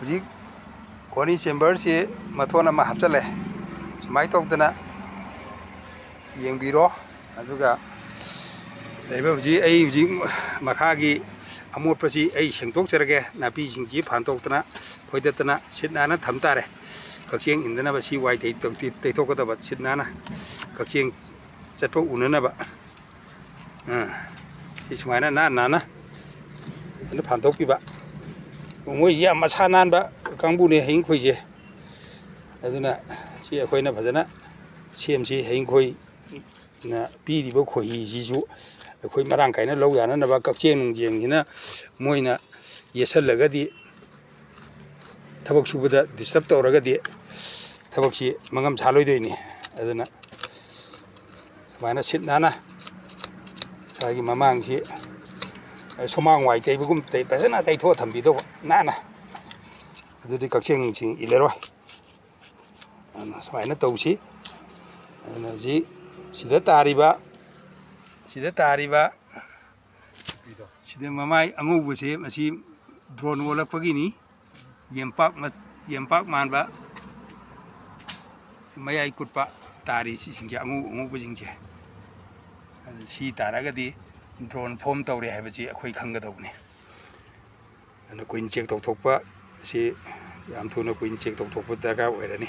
ꯍꯧꯖꯤꯛ ꯀꯣꯅꯤ ꯆꯦꯝꯕꯔꯁꯤ ꯃꯊꯣꯟ ꯑꯃ ꯍꯥꯞꯆꯜꯂꯦ ꯁꯨꯃꯥꯏꯅ ꯇꯧꯗꯅ ꯌꯦꯡꯕꯤꯔꯣ ꯑꯗꯨꯒ ꯂꯩꯕ ꯍꯧꯖꯤꯛ ꯃꯈꯥꯒꯤ ꯑꯃꯣꯠꯄꯁꯤ ꯑꯩ ꯁꯦꯡꯗꯣꯛꯆꯔꯒꯦ ꯅꯥꯄꯤꯁꯤꯡꯁꯤ ꯐꯥꯟꯗꯣꯛꯇꯅ ꯐꯣꯏꯗꯠꯇꯅ ꯁꯤꯠ ꯅꯥꯟꯅ ꯊꯝ ꯇꯥꯔꯦ ꯀꯛꯆꯦꯡ ꯏꯟꯗꯅꯕ ꯁꯤ ꯋꯥꯏ ꯇꯩꯊꯣꯛꯀꯗꯕ ꯁꯤꯠ ꯅꯥꯟꯅ ꯀꯛꯆꯦꯡ ꯆꯠꯄ ꯎꯅꯅꯕ ꯁꯤ ꯁꯨꯃꯥꯏꯅ ꯅꯥꯟꯅ ꯐꯥꯟꯗꯣꯛꯄꯤꯕ ꯃꯣꯏꯁꯤ ꯌꯥꯝ ꯃꯁꯥ ꯅꯥꯟꯕ ꯀꯥꯡꯕꯨꯅꯦ ꯍꯌꯤꯡꯈꯣꯏꯁꯦ ꯑꯗꯨꯅ ꯁꯤ ꯑꯩꯈꯣꯏꯅ ꯐꯖꯅ ꯁꯦꯝꯁꯤ ꯍꯌꯤꯡꯈꯣꯏꯅ ꯄꯤꯔꯤꯕ ꯈꯣꯏꯍꯤꯁꯤꯁꯨ ꯑꯩꯈꯣꯏ ꯃꯔꯥꯡ ꯀꯥꯏꯅ ꯂꯧ ꯌꯥꯅꯅꯕ ꯀꯛꯆꯦꯡ ꯅꯨꯡꯖꯦꯡꯁꯤꯅ ꯃꯣꯏꯅ ꯌꯦꯠꯁꯜꯂꯒꯗꯤ ꯊꯕꯛ ꯁꯨꯕꯗ ꯗꯤꯁꯇꯔꯕ ꯇꯧꯔꯒꯗꯤ ꯊꯕꯛꯁꯤ ꯃꯉꯝ ꯁꯥꯂꯣꯏꯗꯣꯏꯅꯤ ꯑꯗꯨꯅ ꯁꯨꯃꯥꯏꯅ ꯁꯤꯠ ꯅꯥꯟꯅ ꯉꯁꯥꯏꯒꯤ ꯃꯃꯥꯡꯁꯤ ꯁꯨꯃꯥꯡ ꯋꯥꯏ ꯇꯩꯕꯒꯨꯝ ꯐꯖꯅ ꯇꯩꯊꯣꯛꯑ ꯊꯝꯕꯤꯗꯧꯕ ꯅꯥꯟꯅ ꯑꯗꯨꯗꯤ ꯀꯛꯆꯦꯡ ꯅꯨꯡꯁꯤꯡ ꯏꯜꯂꯔꯣꯏ ꯑꯗꯨꯅ ꯁꯨꯃꯥꯏꯅ ꯇꯧꯁꯤ ꯑꯗꯨꯅ ꯍꯧꯖꯤꯛ ꯁꯤꯗ ꯃꯃꯥꯏ ꯑꯉꯧꯕꯁꯦ ꯃꯁꯤ ꯗ꯭ꯔꯣꯟ ꯑꯣꯜꯂꯛꯄꯒꯤꯅꯤ ꯌꯦꯝꯄꯥꯛ ꯃꯥꯟꯕ ꯃꯌꯥꯏ ꯀꯨꯠꯄ ꯇꯥꯔꯤ ꯁꯤꯁꯤꯡꯁꯦ ꯑꯉꯧꯕꯁꯤꯡꯁꯦ ꯑꯗꯨ ꯁꯤ ꯇꯥꯔꯒꯗꯤ ꯗ꯭ꯔꯣꯟ ꯐꯣꯝ ꯇꯧꯔꯦ ꯍꯥꯏꯕꯁꯤ ꯑꯩꯈꯣꯏ ꯈꯪꯒꯗꯧꯕꯅꯤ ꯑꯗꯨꯅ ꯀꯨꯏꯅ ꯆꯦꯛ ꯇꯧꯊꯣꯛꯄ ꯁꯤ ꯌꯥꯝ ꯊꯨꯅ ꯀꯨꯏꯅ ꯆꯦꯛ ꯇꯧꯊꯣꯛꯄ ꯗꯔꯀꯥꯔ ꯑꯣꯏꯔꯅꯤ